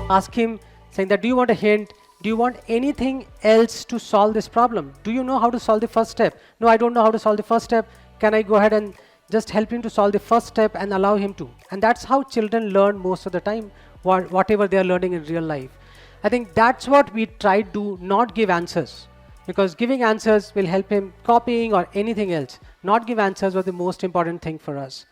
Ask him saying that, do you want a hint? Do you want anything else to solve this problem? Do you know how to solve the first step? No, I don't know how to solve the first step. Can I go ahead and just help him to solve the first step and allow him to? And that's how children learn most of the time, whatever they are learning in real life. I think that's what we try to not give answers, because giving answers will help him copying or anything else. Not give answers was the most important thing for us.